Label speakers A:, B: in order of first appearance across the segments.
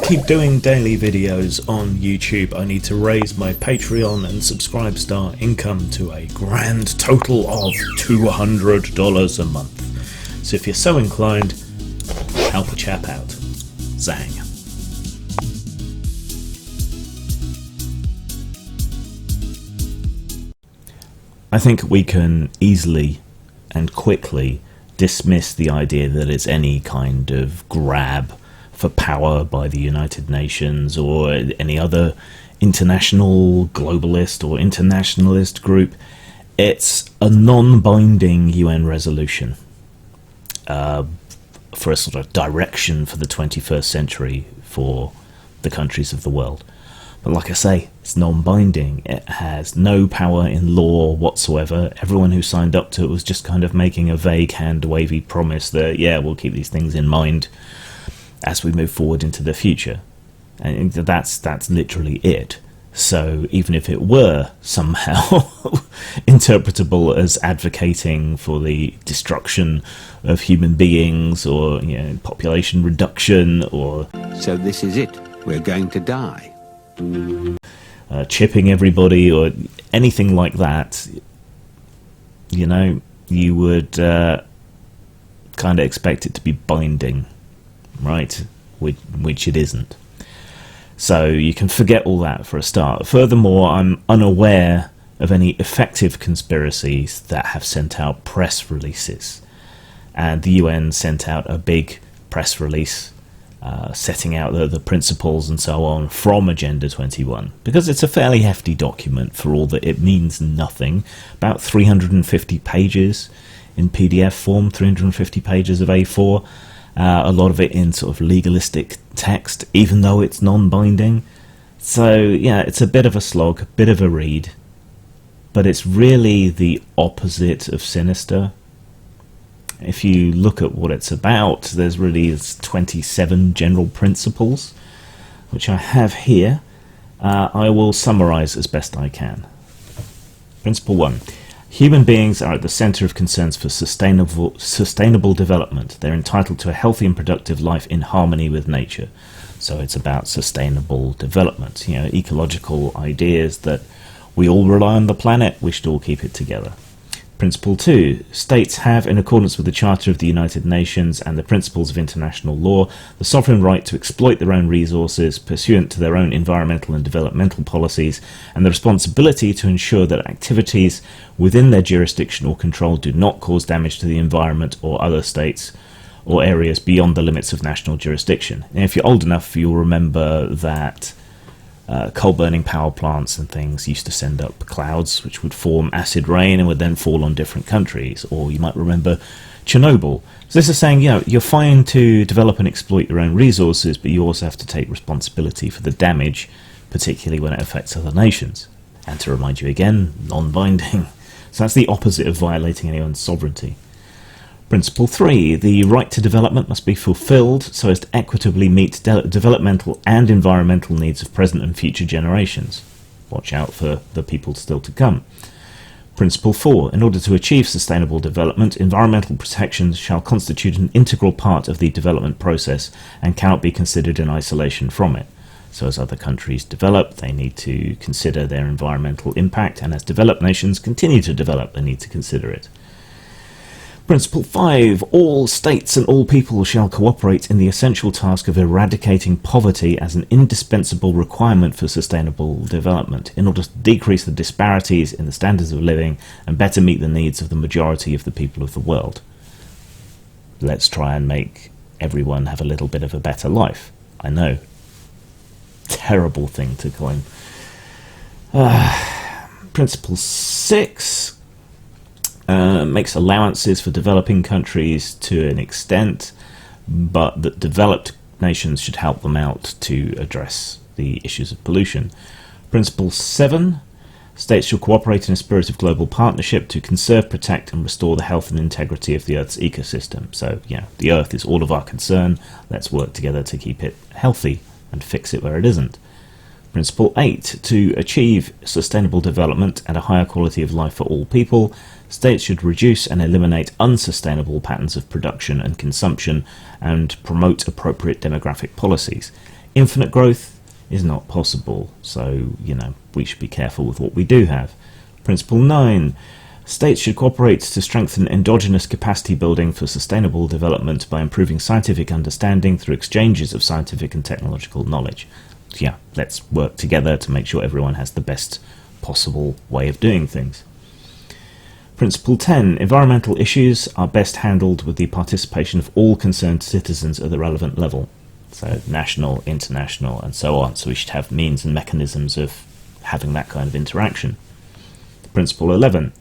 A: keep doing daily videos on YouTube, I need to raise my Patreon and Subscribestar income to a grand total of $200 a month. So if you're so inclined, help a chap out. Zang. I think we can easily and quickly dismiss the idea that it's any kind of grab for power by the United Nations or any other international globalist or internationalist group. It's a non-binding UN resolution for a sort of direction for the 21st century for the countries of the world. But like I say, it's non-binding. It has no power in law whatsoever. Everyone who signed up to it was just kind of making a vague hand-wavy promise that, yeah, we'll keep these things in mind as we move forward into the future. And that's literally it. So even if it were somehow interpretable as advocating for the destruction of human beings or, you know, population reduction or...
B: So this is it. We're going to die.
A: Chipping everybody or anything like that, you know, you would kind of expect it to be binding, right? Which it isn't. So you can forget all that for a start. Furthermore, I'm unaware of any effective conspiracies that have sent out press releases. And the UN sent out a big press release setting out the principles and so on from Agenda 21, because it's a fairly hefty document for all that it means nothing. About 350 pages in PDF form, 350 pages of A4, a lot of it in sort of legalistic text, even though it's non-binding. So yeah, it's a bit of a slog, a bit of a read, but it's really the opposite of sinister. If you look at what it's about, there's really 27 general principles, which I have here. I will summarize as best I can. Principle 1. Human beings are at the center of concerns for sustainable development. They're entitled to a healthy and productive life in harmony with nature. So it's about sustainable development, you know, ecological ideas that we all rely on the planet, we should all keep it together. Principle 2. States have, in accordance with the Charter of the United Nations and the principles of international law, the sovereign right to exploit their own resources pursuant to their own environmental and developmental policies, and the responsibility to ensure that activities within their jurisdiction or control do not cause damage to the environment or other states or areas beyond the limits of national jurisdiction. And if you're old enough, you'll remember that coal-burning power plants and things used to send up clouds which would form acid rain and would then fall on different countries. Or you might remember Chernobyl. So this is saying, you know, you're fine to develop and exploit your own resources, but you also have to take responsibility for the damage, particularly when it affects other nations. And to remind you again, non-binding. So that's the opposite of violating anyone's sovereignty. Principle 3. The right to development must be fulfilled so as to equitably meet developmental and environmental needs of present and future generations. Watch out for the people still to come. Principle 4. In order to achieve sustainable development, environmental protections shall constitute an integral part of the development process and cannot be considered in isolation from it. So as other countries develop, they need to consider their environmental impact, and as developed nations continue to develop, they need to consider it. Principle 5. All states and all people shall cooperate in the essential task of eradicating poverty as an indispensable requirement for sustainable development in order to decrease the disparities in the standards of living and better meet the needs of the majority of the people of the world. Let's try and make everyone have a little bit of a better life. I know. Terrible thing to claim. Principle 6. Makes allowances for developing countries to an extent, but that developed nations should help them out to address the issues of pollution. Principle 7. States shall cooperate in a spirit of global partnership to conserve, protect and restore the health and integrity of the Earth's ecosystem. So, yeah, the Earth is all of our concern. Let's work together to keep it healthy and fix it where it isn't. Principle 8. To achieve sustainable development and a higher quality of life for all people, states should reduce and eliminate unsustainable patterns of production and consumption and promote appropriate demographic policies. Infinite growth is not possible, so, we should be careful with what we do have. Principle 9. States should cooperate to strengthen endogenous capacity building for sustainable development by improving scientific understanding through exchanges of scientific and technological knowledge. So yeah, let's work together to make sure everyone has the best possible way of doing things. Principle 10. Environmental issues are best handled with the participation of all concerned citizens at the relevant level. So national, international, and so on. So we should have means and mechanisms of having that kind of interaction. Principle 11.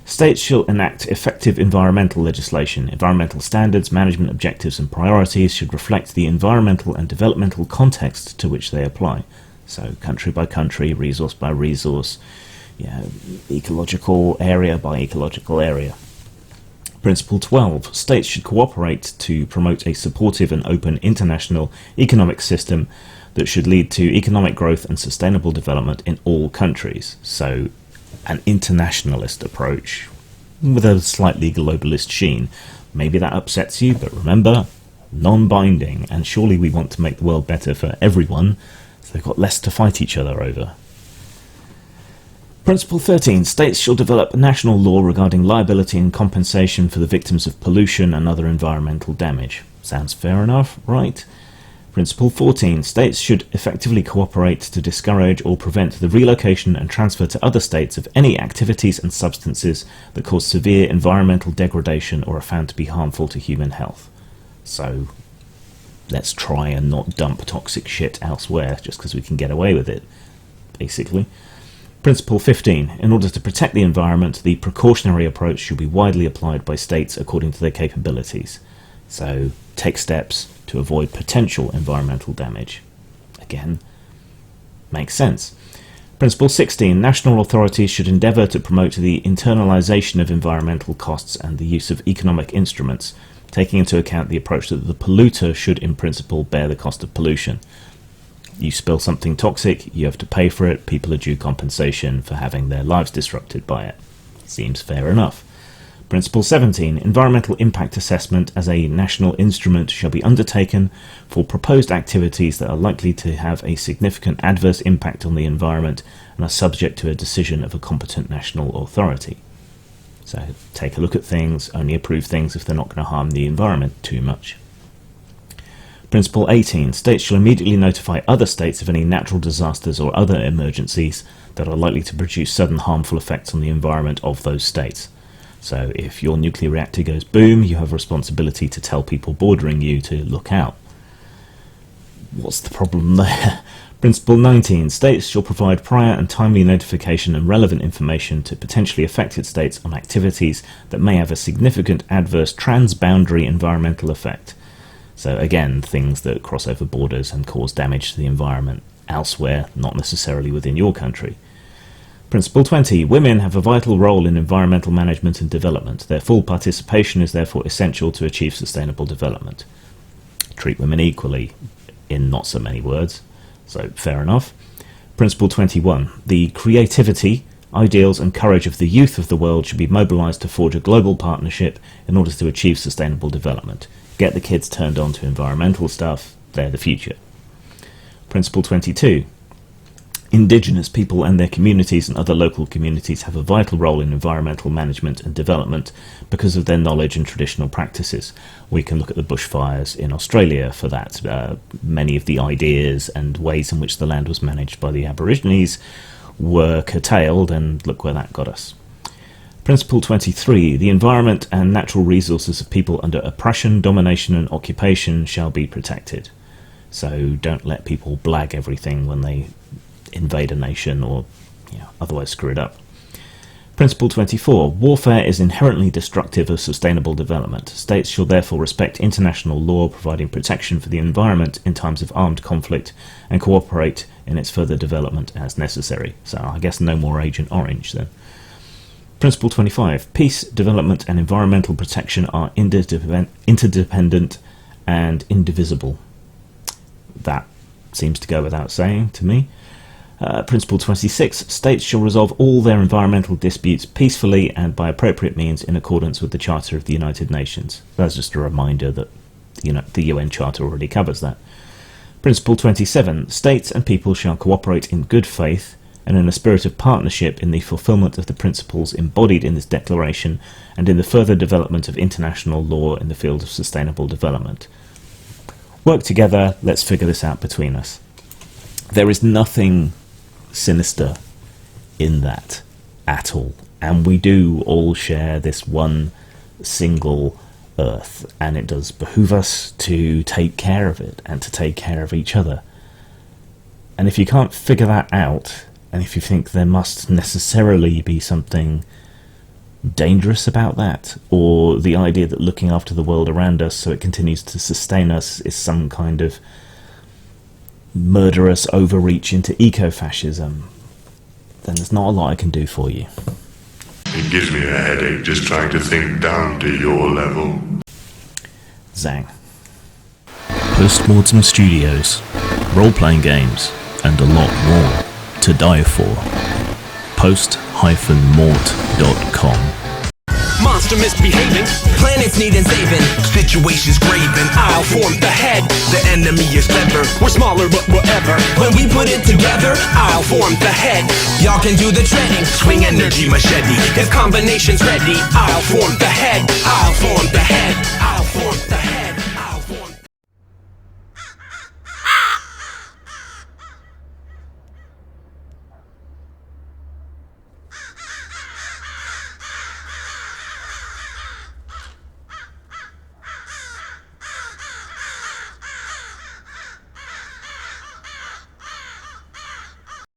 A: States shall enact effective environmental legislation. Environmental standards, management objectives and priorities should reflect the environmental and developmental context to which they apply. So country by country, resource by resource, ecological area by ecological area. Principle 12. States should cooperate to promote a supportive and open international economic system that should lead to economic growth and sustainable development in all countries. So an internationalist approach with a slightly globalist sheen. Maybe that upsets you, but remember, non-binding, and surely we want to make the world better for everyone, so they've got less to fight each other over. Principle 13. States shall develop national law regarding liability and compensation for the victims of pollution and other environmental damage. Sounds fair enough, right? Principle 14. States should effectively cooperate to discourage or prevent the relocation and transfer to other states of any activities and substances that cause severe environmental degradation or are found to be harmful to human health. So, let's try and not dump toxic shit elsewhere just because we can get away with it, basically. Principle 15. In order to protect the environment, the precautionary approach should be widely applied by states according to their capabilities. So, take steps to avoid potential environmental damage. Again, makes sense. Principle 16. National authorities should endeavour to promote the internalisation of environmental costs and the use of economic instruments, taking into account the approach that the polluter should in principle bear the cost of pollution. You spill something toxic, you have to pay for it, people are due compensation for having their lives disrupted by it. Seems fair enough. Principle 17. Environmental impact assessment as a national instrument shall be undertaken for proposed activities that are likely to have a significant adverse impact on the environment and are subject to a decision of a competent national authority. So take a look at things, only approve things if they're not going to harm the environment too much. Principle 18. States shall immediately notify other states of any natural disasters or other emergencies that are likely to produce sudden harmful effects on the environment of those states. So if your nuclear reactor goes boom, you have a responsibility to tell people bordering you to look out. What's the problem there? Principle 19. States shall provide prior and timely notification and relevant information to potentially affected states on activities that may have a significant adverse transboundary environmental effect. So again, things that cross over borders and cause damage to the environment elsewhere, not necessarily within your country. Principle 20. Women have a vital role in environmental management and development. Their full participation is therefore essential to achieve sustainable development. Treat women equally, in not so many words. So, fair enough. Principle 21. The creativity, ideals and courage of the youth of the world should be mobilised to forge a global partnership in order to achieve sustainable development. Get the kids turned on to environmental stuff, they're the future. Principle 22. Indigenous people and their communities and other local communities have a vital role in environmental management and development because of their knowledge and traditional practices. We can look at the bushfires in Australia for that. Many of the ideas and ways in which the land was managed by the Aborigines were curtailed, and look where that got us. Principle 23. The environment and natural resources of people under oppression, domination and occupation shall be protected. So don't let people blag everything when they invade a nation or otherwise screw it up. Principle 24. Warfare is inherently destructive of sustainable development. States shall therefore respect international law providing protection for the environment in times of armed conflict and cooperate in its further development as necessary. So I guess no more Agent Orange then. Principle 25. Peace, development and environmental protection are interdependent and indivisible. That seems to go without saying to me. Principle 26. States shall resolve all their environmental disputes peacefully and by appropriate means in accordance with the Charter of the United Nations. That's just a reminder that the UN Charter already covers that. Principle 27. States and people shall cooperate in good faith and in a spirit of partnership in the fulfillment of the principles embodied in this declaration and in the further development of international law in the field of sustainable development. Work together, let's figure this out between us. There is nothing sinister in that at all, and we do all share this one single Earth, and it does behoove us to take care of it and to take care of each other. And if you can't figure that out, and if you think there must necessarily be something dangerous about that, or the idea that looking after the world around us so it continues to sustain us is some kind of murderous overreach into eco-fascism, then there's not a lot I can do for you.
C: It gives me a headache just trying to think down to your level.
A: Zang. Postmortem Studios, role-playing games, and a lot more to die for. Post-mort.com.
D: Monster misbehaving, planets needing saving, situations graven, I'll form the head. The enemy is clever, we're smaller but whatever. When we put it together, I'll form the head. Y'all can do the treading, swing energy machete. If combination's ready, I'll form the head. I'll form the head. I'll form the head.